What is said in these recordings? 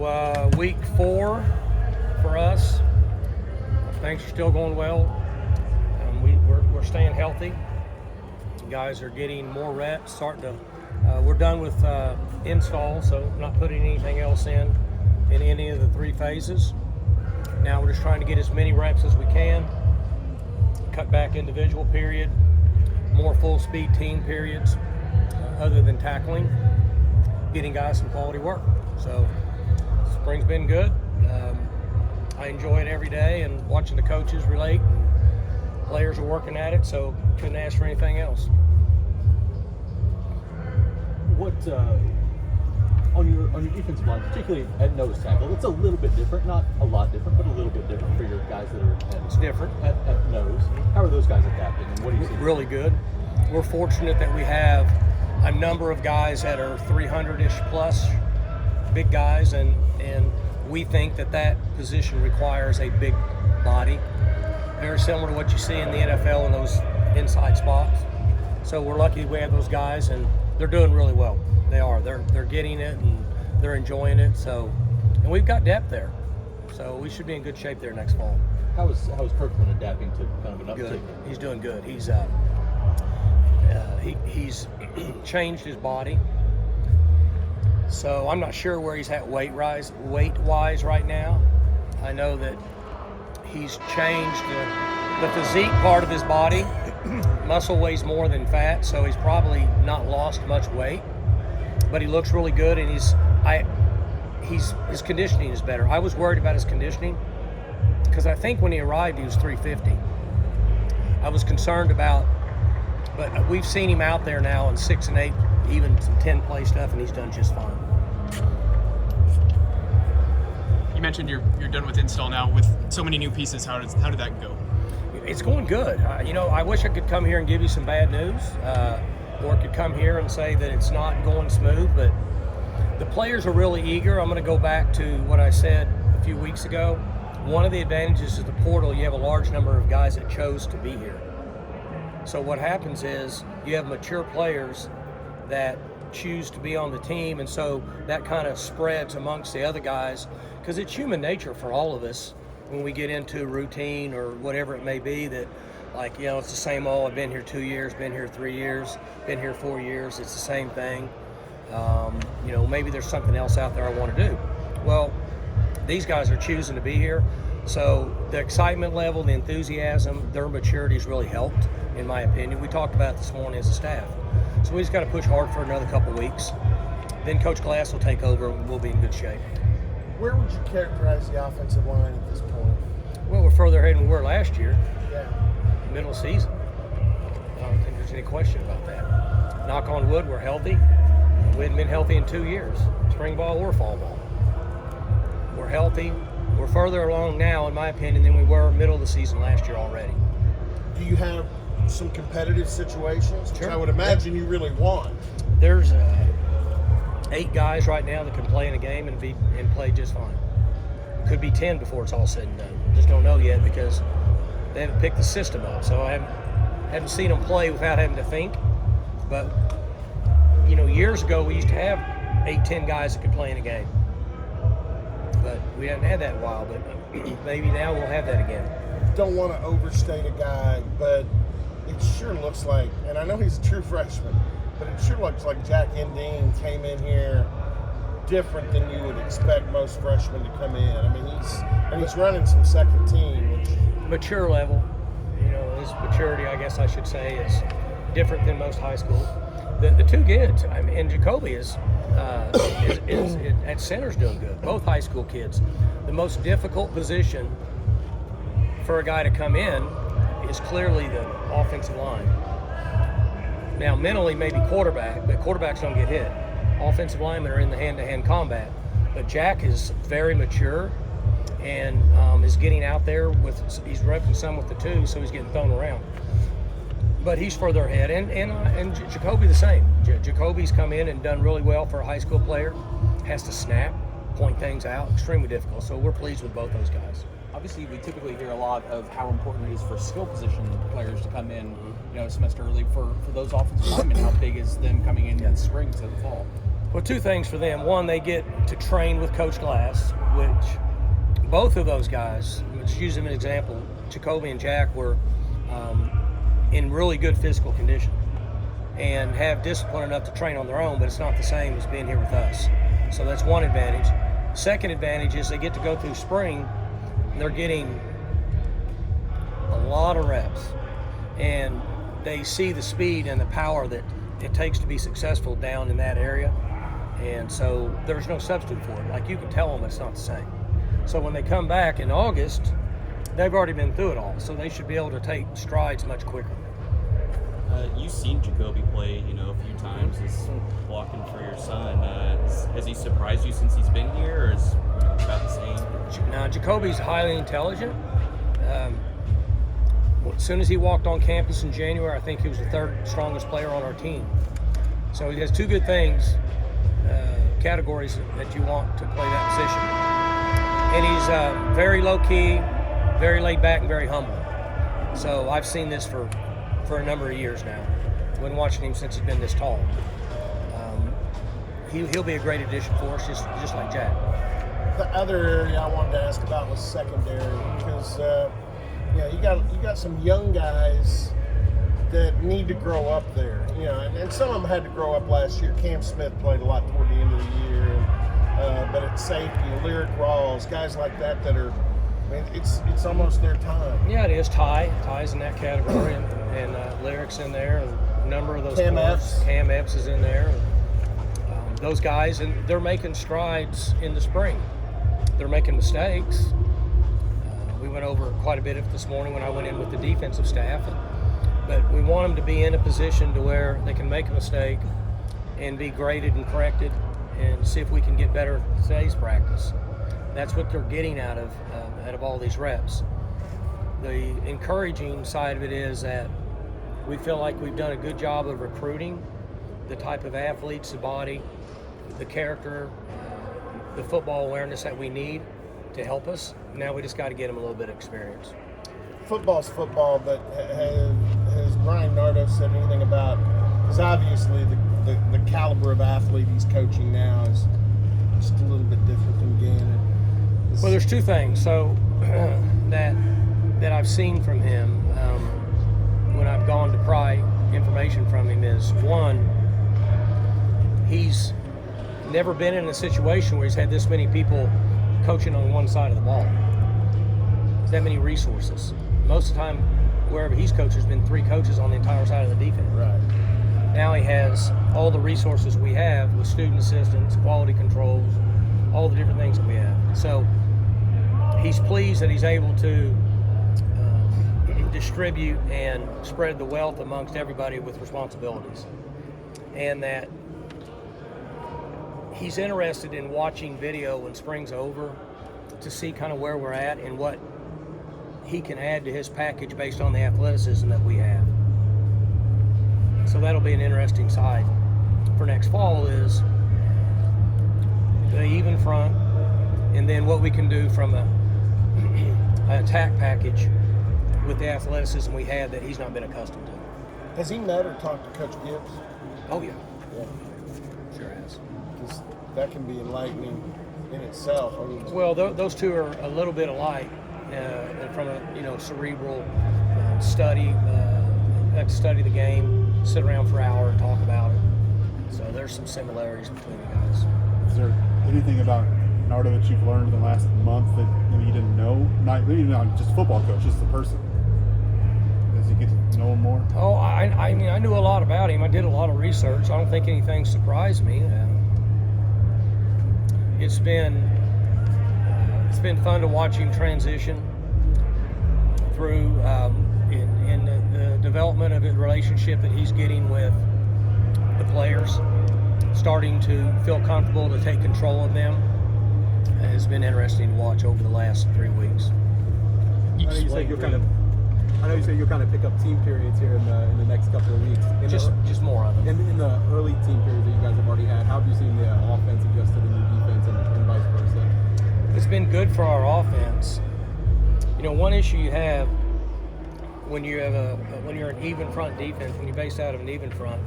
Week 4 for us. Things are still going well. We're staying healthy. Guys are getting more reps. We're done with install, so not putting anything else in any of the 3 phases. Now we're just trying to get as many reps as we can. Cut back individual period, more full speed team periods, other than tackling. Getting guys some quality work. So spring's been good. I enjoy it every day, and watching the coaches relate. Players are working at it, so couldn't ask for anything else. What on your defensive line, particularly at nose tackle, it's a little bit different, not a lot different, but a little bit different for your guys that are It's different. At nose. How are those guys adapting, and what do you see? Really good. We're fortunate that we have a number of guys that are 300-ish plus, big guys, and we think that position requires a big body, very similar to what you see in the NFL in those inside spots. So we're lucky we have those guys, and they're doing really well. They are. They're getting it, and they're enjoying it. So, and we've got depth there, so we should be in good shape there next fall. How is Kirkland adapting to kind of an uptick? Good. He's doing good. He's changed his body. So I'm not sure where he's at weight-wise right now. I know that he's changed the physique part of his body. Muscle weighs more than fat, so he's probably not lost much weight. But he looks really good, and his conditioning is better. I was worried about his conditioning because I think when he arrived he was 350. I was concerned about, but we've seen him out there now in 6 and 8, even some 10 play stuff, and he's done just fine. You mentioned you're done with install now. With so many new pieces, how did that go? It's going good. I wish I could come here and give you some bad news, or could come here and say that it's not going smooth, but the players are really eager. I'm going to go back to what I said a few weeks ago. One of the advantages of the portal, you have a large number of guys that chose to be here. So what happens is you have mature players that choose to be on the team, and so that kind of spreads amongst the other guys, because it's human nature for all of us when we get into routine or whatever it may be that, like, it's the same old, I've been here 2 years, been here 3 years, been here 4 years, it's the same thing. Maybe there's something else out there I want to do. Well, these guys are choosing to be here, so the excitement level, the enthusiasm, their maturity has really helped, in my opinion. We talked about it this morning as a staff. So we just got to push hard for another couple weeks. Then Coach Glass will take over, and we'll be in good shape. Where would you characterize the offensive line at this point? Well, we're further ahead than we were last year. Yeah. Middle season. I don't think there's any question about that. Knock on wood, we're healthy. We hadn't been healthy in 2 years, spring ball or fall ball. We're healthy. We're further along now, in my opinion, than we were middle of the season last year already. Do you have some competitive situations, which Sure. I would imagine you really want? There's 8 guys right now that can play in a game and play just fine. Could be 10 before it's all said and done. Just don't know yet because they haven't picked the system up. So I haven't seen them play without having to think. But years ago we used to have 8-10 guys that could play in a game. But we haven't had that in a while. But maybe now we'll have that again. Don't want to overstate a guy, but it sure looks like, and I know he's a true freshman, but it sure looks like Jack Endine came in here different than you would expect most freshmen to come in. I mean, he's running some second team, which mature level, his maturity, I guess I should say, is different than most high school. The 2 kids, and Jacoby is at center's doing good. Both high school kids. The most difficult position for a guy to come in is clearly the offensive line. Now, mentally, maybe quarterback, but quarterbacks don't get hit. Offensive linemen are in the hand-to-hand combat. But Jack is very mature and is getting out there he's repping some with the 2, so he's getting thrown around. But he's further ahead, and Jacoby the same. Jacoby's come in and done really well for a high school player. Has to snap, point things out, extremely difficult. So we're pleased with both those guys. Obviously, we typically hear a lot of how important it is for skill position players to come in, a semester early. For those offensive linemen, how big is them coming in the spring to the fall? Well, two things for them. One, they get to train with Coach Glass, which both of those guys, let's use them as an example, Jacoby and Jack were in really good physical condition and have discipline enough to train on their own, but it's not the same as being here with us. So that's one advantage. Second advantage is they get to go through spring, and they're getting a lot of reps, and they see the speed and the power that it takes to be successful down in that area. And so there's no substitute for it. Like, you can tell them it's not the same. So when they come back in August, they've already been through it all. So they should be able to take strides much quicker. You've seen Jacoby play, a few times as blocking for your son. Has he surprised you since he's been here, or is about the same? Now, Jacoby's highly intelligent. As soon as he walked on campus in January, I think he was the third strongest player on our team. So he has two good things, categories that you want to play that position. And he's very low-key, very laid back, and very humble. So I've seen this for a number of years now. I've been watching him since he's been this tall. He'll be a great addition for us, just like Jack. The other area I wanted to ask about was secondary, because you got some young guys that need to grow up there, and some of them had to grow up last year. Cam Smith played a lot toward the end of the year, but at safety, Lyric Rawls, guys like that are, it's almost their time. Yeah, it is. Ty's in that category, and Lyric's in there, and a number of those Cam players. Epps. Cam Epps is in there. And, those guys, and they're making strides in the spring. They're making mistakes. We went over quite a bit of it this morning when I went in with the defensive staff. But we want them to be in a position to where they can make a mistake and be graded and corrected, and see if we can get better at today's practice. That's what they're getting out of all these reps. The encouraging side of it is that we feel like we've done a good job of recruiting the type of athletes, the body, the character, the football awareness that we need to help us. Now we just got to get them a little bit of experience. Football's football, but has Brian Nardo said anything about, because obviously the caliber of athlete he's coaching now is just a little bit different than Gannon. Well, there's two things. So that I've seen from him when I've gone to pry information from him is, one, he's never been in a situation where he's had this many people coaching on one side of the ball. There's that many resources. Most of the time, wherever he's coached, there's been 3 coaches on the entire side of the defense. Right. Now he has all the resources we have with student assistants, quality controls, all the different things that we have. So he's pleased that he's able to distribute and spread the wealth amongst everybody with responsibilities, and that he's interested in watching video when spring's over to see kind of where we're at and what he can add to his package based on the athleticism that we have. So that'll be an interesting side for next fall, is the even front, and then what we can do from an attack package with the athleticism we have that he's not been accustomed to. Has he met or talked to Coach Gibbs? Oh yeah, Yeah. sure has. Because that can be enlightening in itself. Well, those two are a little bit alike from a cerebral study. Like to study the game, sit around for an hour and talk about it. So there's some similarities between the guys. Is there anything about Nardo that you've learned in the last month that you didn't know? Not just football coach, just the person. As you get to know him more. Oh, I mean, I knew a lot about him. I did a lot of research. I don't think anything surprised me. It's been fun to watch him transition through in the development of his relationship that he's getting with the players, starting to feel comfortable to take control of them. Has been interesting to watch over the last 3 weeks. I know you said you'll kind of pick up team periods here in the next couple of weeks. Just more of them. In the early team periods that you guys have already had, how have you seen the offense adjust to the new defense and vice versa? It's been good for our offense. One issue you have when you have when you're an even front defense, when you're based out of an even front,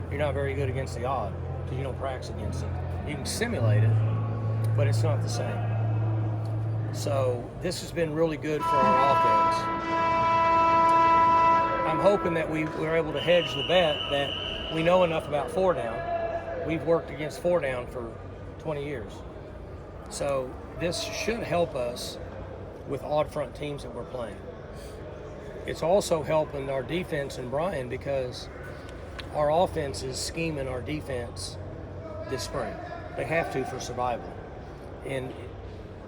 you're not very good against the odd. because you don't practice against it. You can simulate it, but it's not the same. So this has been really good for our offense. I'm hoping that we're able to hedge the bet that we know enough about 4 down. We've worked against 4 down for 20 years. So this should help us with odd front teams that we're playing. It's also helping our defense and Brian because our offense is scheming our defense this spring. They have to for survival. And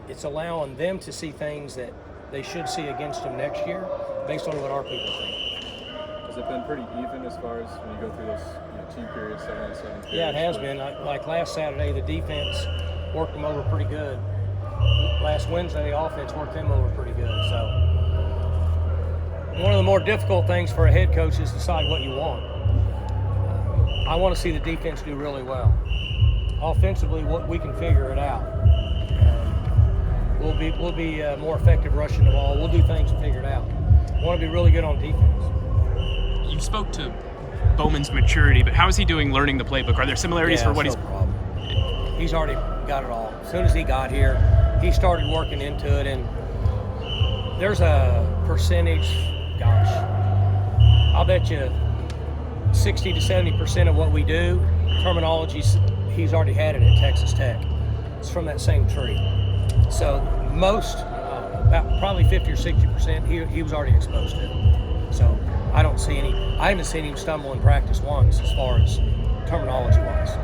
it's allowing them to see things that they should see against them next year based on what our people think. Has it been pretty even as far as when you go through those team periods, 7-on-7 periods? Yeah, it has been. Like last Saturday, the defense worked them over pretty good. Last Wednesday, the offense worked them over pretty good. So one of the more difficult things for a head coach is decide what you want. I want to see the defense do really well. Offensively, we can figure it out. We'll be more effective rushing the ball. We'll do things to figure it out. I want to be really good on defense. You spoke to Bowman's maturity, but how is he doing learning the playbook? Are there similarities for what no problem. He's already got it all. As soon as he got here, he started working into it, and there's a percentage, gosh, I'll bet you 60 to 70% of what we do, terminology, he's already had it at Texas Tech. It's from that same tree. So most, about probably 50 or 60%, he was already exposed to it. So I haven't seen him stumble in practice once as far as terminology-wise.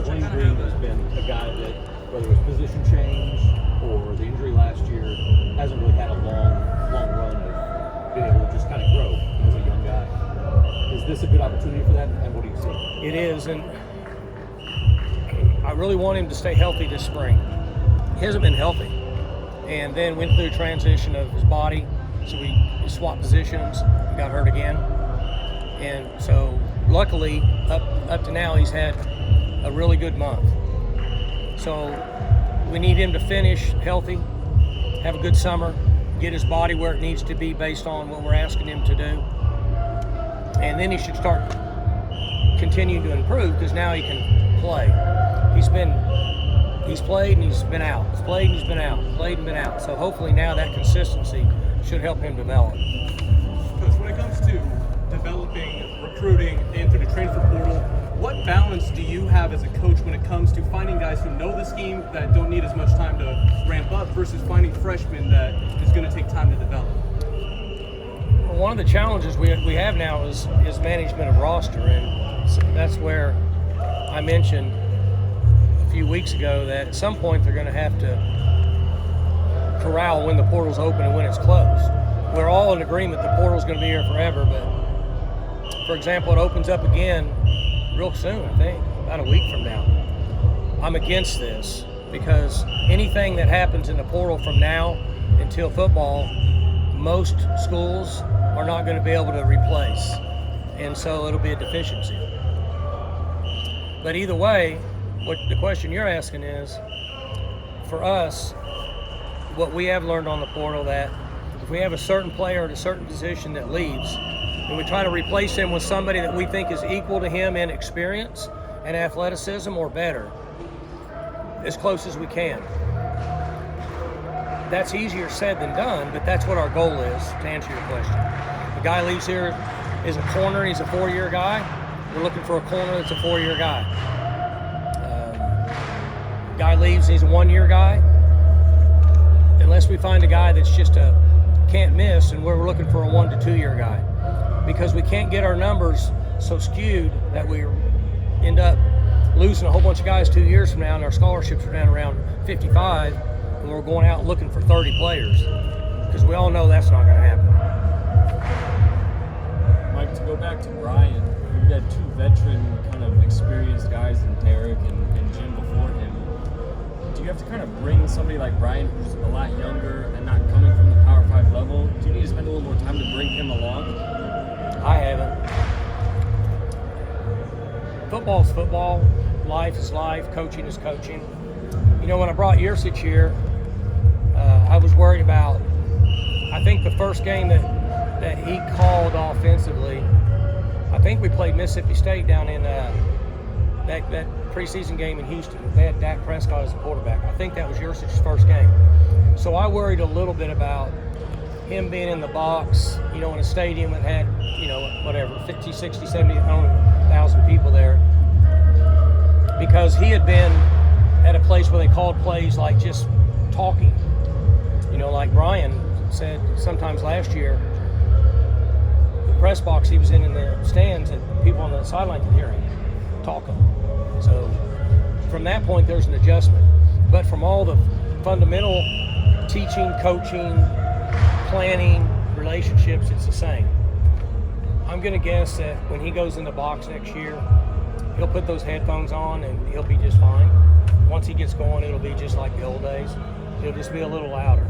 Wayne Green has been a guy that, whether it's position change or the injury last year, hasn't really had a long run of being able to just kind of grow as a young guy. Is this a good opportunity for that, and what do you see? It is, and I really want him to stay healthy this spring. He hasn't been healthy, and then went through a transition of his body, so we swapped positions, got hurt again, and so luckily up to now he's had a really good month. So we need him to finish healthy, have a good summer, get his body where it needs to be based on what we're asking him to do, and then he should start continuing to improve because now he can play. He's played and he's been out. He's played and he's been out. Played and been out. So hopefully now that consistency should help him develop. Coach, when it comes to developing, recruiting, and through the transfer portal, what balance do you have as a coach when it comes to finding guys who know the scheme that don't need as much time to ramp up versus finding freshmen that is going to take time to develop? Well, one of the challenges we have now is management of roster, and so that's where I mentioned a few weeks ago that at some point they're going to have to corral when the portal's open and when it's closed. We're all in agreement the portal's going to be here forever, but for example, it opens up again real soon, I think, about a week from now. I'm against this because anything that happens in the portal from now until football, most schools are not going to be able to replace, and so it'll be a deficiency. But either way, what the question you're asking is, for us, what we have learned on the portal, that if we have a certain player at a certain position that leaves, and we try to replace him with somebody that we think is equal to him in experience and athleticism or better, as close as we can. That's easier said than done, but that's what our goal is, to answer your question. The guy leaves here is a corner, he's a 4-year guy. We're looking for a corner that's a 4-year guy. Guy leaves, he's a 1-year guy. Unless we find a guy that's just a can't miss, and we're looking for a 1 to 2-year guy. Because we can't get our numbers so skewed that we end up losing a whole bunch of guys 2 years from now, and our scholarships are down around 55, and we're going out looking for 30 players. Because we all know that's not going to happen. Mike, to go back to Brian, you've got 2 veteran kind of experienced guys in Derek and Jim before him. Do you have to kind of bring somebody like Brian, who's a lot younger and not coming from the Power 5 level? Do you need to spend a little more time to bring him along? I haven't. Football's football. Life is life. Coaching is coaching. You know, when I brought Yersich here, I was worried about, I think the first game that he called offensively, I think we played Mississippi State down in that preseason game in Houston, they had Dak Prescott as a quarterback. I think that was Yurcich's first game. So I worried a little bit about him being in the box, in a stadium that had, whatever, 50, 60, 70, 100,000 people there. Because he had been at a place where they called plays like just talking. Like Brian said sometimes last year, the press box he was in the stands, and people on the sideline could hear him talking. So from that point, there's an adjustment. But from all the fundamental teaching, coaching, planning, relationships, it's the same. I'm going to guess that when he goes in the box next year, he'll put those headphones on and he'll be just fine. Once he gets going, it'll be just like the old days. It'll just be a little louder.